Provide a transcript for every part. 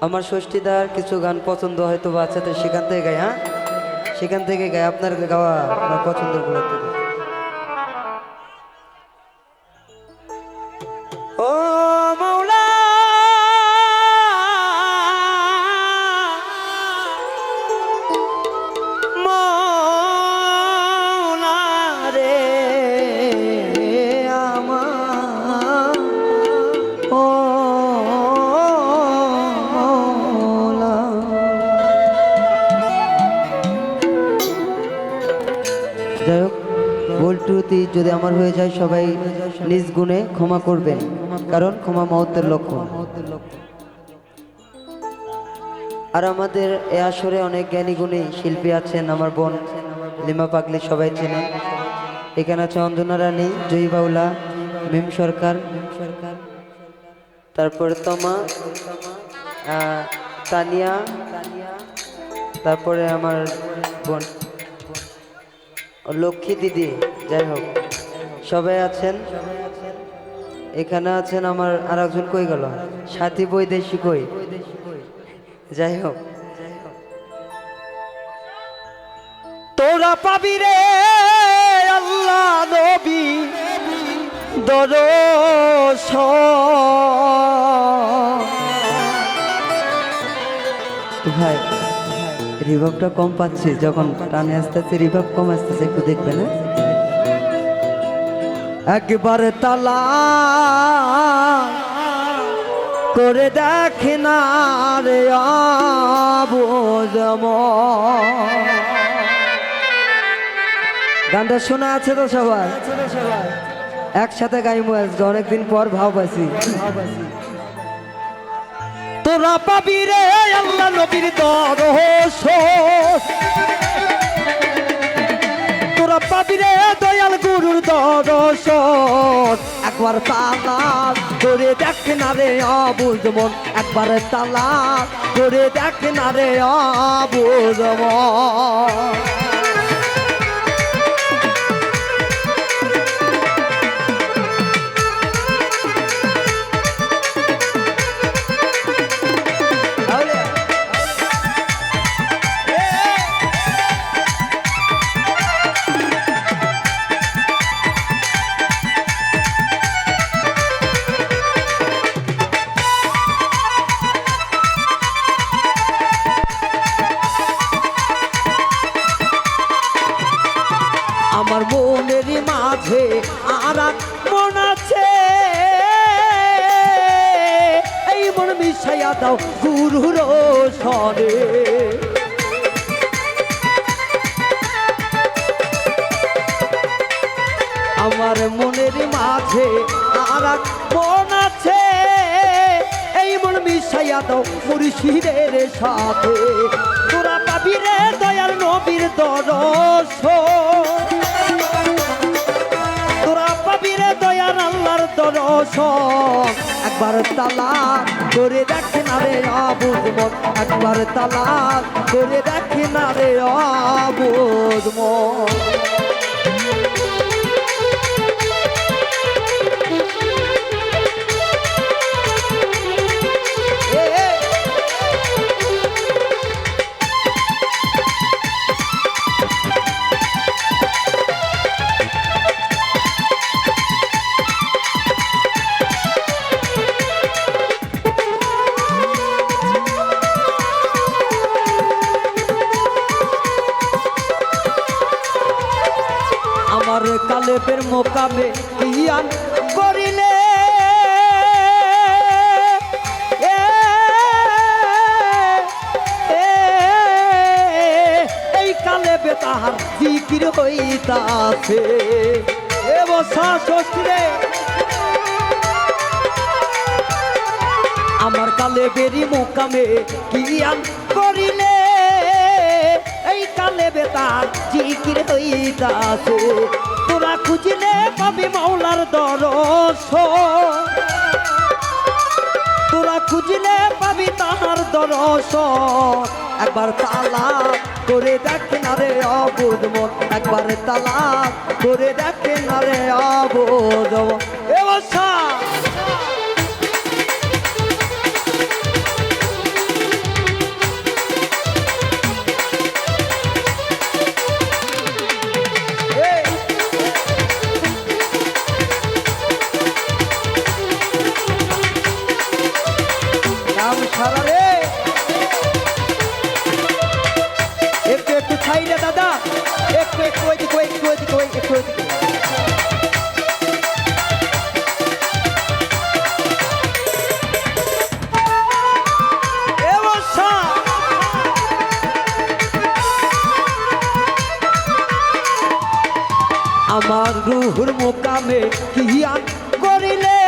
আমার ষষ্ঠীদার কিছু গান পছন্দ হয়তো বাচ্চাদের সেখান থেকে গাই, হ্যাঁ সেখান থেকে গাই আপনার গাওয়া আপনার পছন্দের গুলো থেকে। ও মাওলা মাওলা রে আমার ও মাওলা। যাই হোক, ভুল ত্রুটি যদি আমার হয়ে যায় সবাই নিজ গুণে ক্ষমা করবেন, কারণ ক্ষমা মহত্বের লক্ষণ। আর আমাদের এ আসরে অনেক জ্ঞানী গুণী শিল্পী আছেন। আমার বোন লিমা পাগলি সবাই চেনেন। এখানে আছে অঞ্জনা রানী, জয়ী বাউলা, মিম সরকার, তারপরে তমা, তানিয়া, তারপরে আমার বোন লক্ষ্মী দিদি। যাই হোক, সবাই আছেন। এখানে আছেন আমার আর একজন, কই গেল সাথী বৈদেশি কই। যাই হোক, তোরা পাবি রে আল্লাহ নবী দরশন। ভাই রিভাবটা কম পাচ্ছি, যখন টানে আসতেছে রিভাব কম আসতেছে, একটু দেখবে না। একবার তালা করে দেখে না রে আবুজম। গানটা শোনা আছে তো সবাই? একসাথে গাইমু আজকে, অনেকদিন পর ভাব আছি। তোরা পাবি রে আল্লাহ নবীর দরশন, তোরা পাবি রে দয়াল গুরুর দরশন। একবার তালাক করে দেখ না রে আবুল মন, একবার তালাক করে দেখ না রে আবুল মন। আমার মনের মাঝে আর এক মন আছে, এই মন মিশাইয়া দাও গুরুর সরে। আমার মনের মাঝে আর এক মন আছে, এই মন মিশাইয়া দাও মুর্শিদের সাথে। তোরা পাবি রে দয়াল নবীর দরশন, তোরা পাবি রে দয়াল আল্লাহর দরশন। একবার তালাক করে দেখ না রে আবুদ মন, একবার তালাক করে দেখ না রে আবুদ মন। আমার কালেবের মোকামে ইয়ান করিলে, এই কালেবে তাহার জিকির হইতাছে। এ বসা ষষ্ঠীরে আমার কালেবেরই মোকামে ইয়ান করিলে, এই কালেবে তার জিকির হইতাছে। তোরা খুঁজিলে পাবি মাওলার দরশন, তোরা খুঁজিলে পাবি তাহার দরশন। একবার তালাক করে দেখ না রে আবুদ মন, একবার তালাক করে দেখ না রে আবুদ মন। এ বসা একটু ওইদিকে একটু ওইদিকে একটু ওইদিকে আমার রুহুর মোকামে কিয়ান করিলে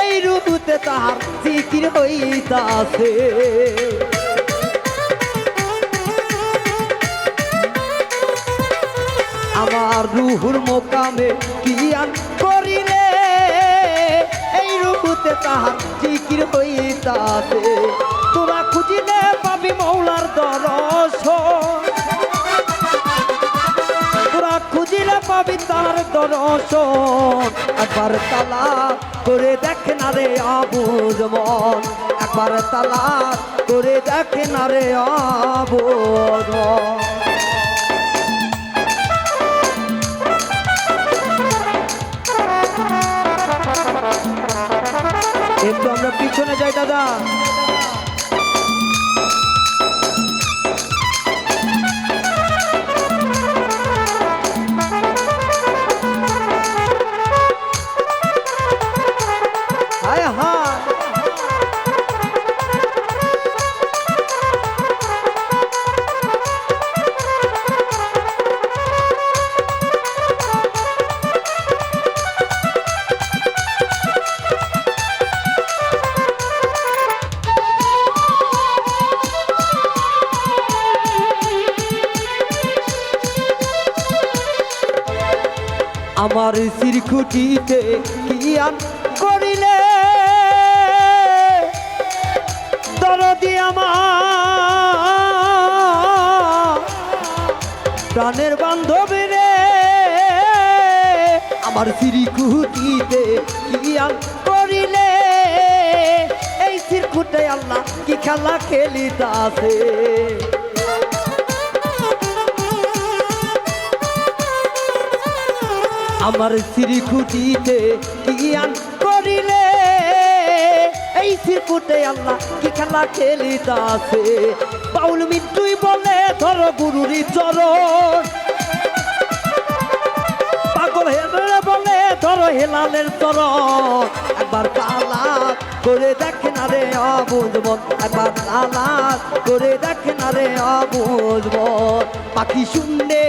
এই রুহুতে তাহার জিকির হইতাছে আমার রুহুর মোকামে কিয়ান করিলে এই রুহুতে তাহার জিকির হইতাছে তোরা খুঁজিলে পাবি মৌলার দর্শন খুঁজিলে পাবি তার দর্শন একবার তালা করে দেখ না রে আবুজ মন একবার তালা করে দেখ না রে আবুজ মন একটু আমরা পিছনে যাই দাদা আমার শিরকুটিতে কিয়ান করিলে দরদি আমার প্রাণের বান্ধবী রে আমার শিরকুটিতে কিয়ান করিলে এই শিরকুটে আল্লাহ কি খেলা খেলিতাছে আমার শিরকুটিতে কিয়ান করিলে এই শিরকুটে আল্লাহ কি খেলা খেলিতাছে বাউল মিন্টুই বলে ধরো গুরুরি চরণ পাগল হেলে বলে ধরো হেলালের চরণ একবার তালা করে দেখ না রে অবুঝ মন একবার তালা করে দেখ না রে অবুঝ মন পাখি শূন্যে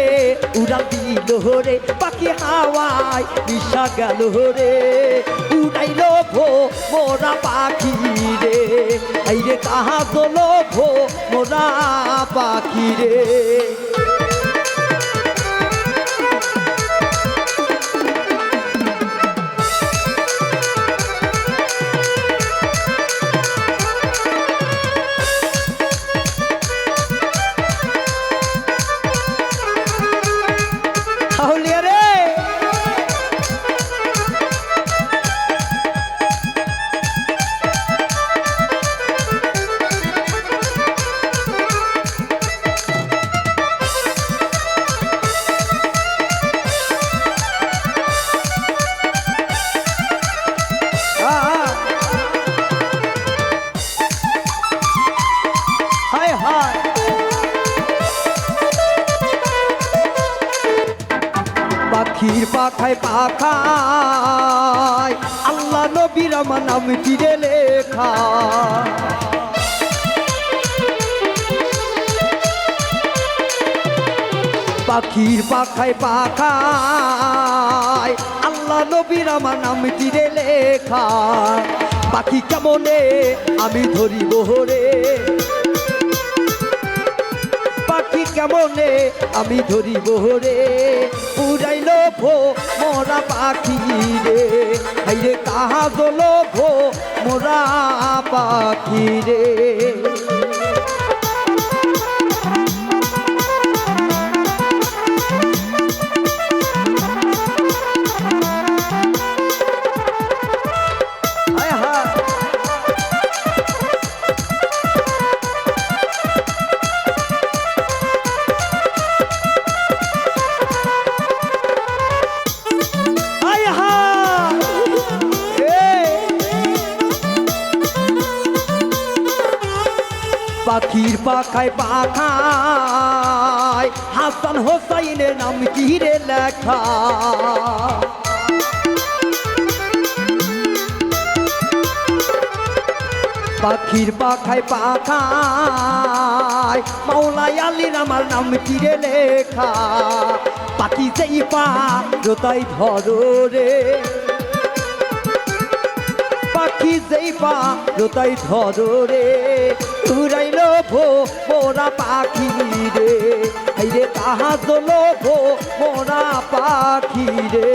উড়াল দিল রে পাখি হাওয়ায় নিশা গেল রে উড়াইল ভো মোরা পাখি রে এই রে কাহা দোলো ভো মোরা পাখি রে পাখির পাখায় পাখায় আল্লাহ নবীর আমার নাম তীরে লেখা পাখির পাখায় পাখায় আল্লাহ নবীর আমার নাম তীরে লেখা পাখি কেমনে আমি ধরিব রে পাখি কেমনে আমি ধরিব রে উড়াইল ভো মোরা পাখি রে হাইরে কাহা দোল ভো মোরা পাখি রে পাখির পাখায় পাখায় হাসান হোসাইনের নাম কি রে লেখা পাখির পাখায় পাখায় মাওলাই আলীর আমার নাম কি রে লেখা পাখি যেই পা জোতাই ধরো রে পাখি যেই পা জোতাই ধরো রে উড়াইল ভো মোরা পাখি রে এই রে কাহা দোলো ভো মোরা পাখি রে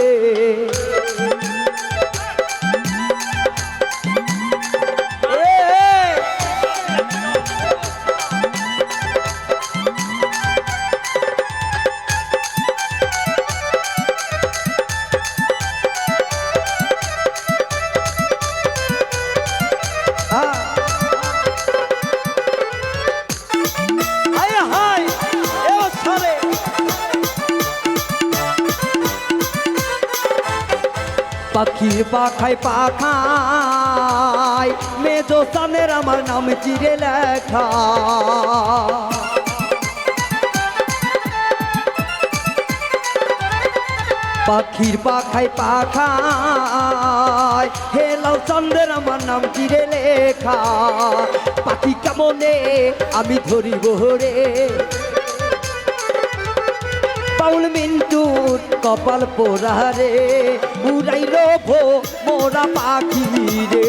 পাখির পাখায় পাখায় মেজোসানের আমার নাম চিরে লেখা পাখির পাখায় পাখায় হেলাল চন্দ্রের আমার নাম চিরে লেখা পাখি কেমনে আমি ধরিব রে পাউল মিন্টুর কপাল পোড়ারে উড়াইল ভো মোরা পাখি রে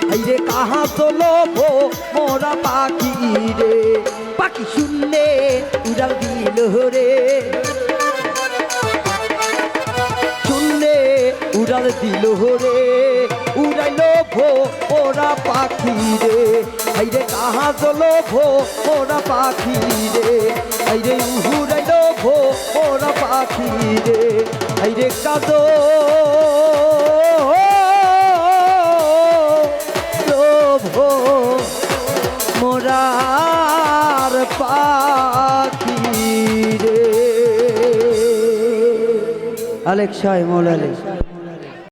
হাইরে কাহা তোলো ভো মোরা পাখি রে পাখি শুনলে উড়াল দিল রে শুনলে উড়াল দিল রে উড়াইল ভো মোরা পাখি রে হাইরে কাহা তোলো ভো মোরা পাখি রে হাইরে উড়াইল ভো মোরা পাখি রে হাইরে কাদো ভো মোরার পাখি রে আলেক্সাই মোলালে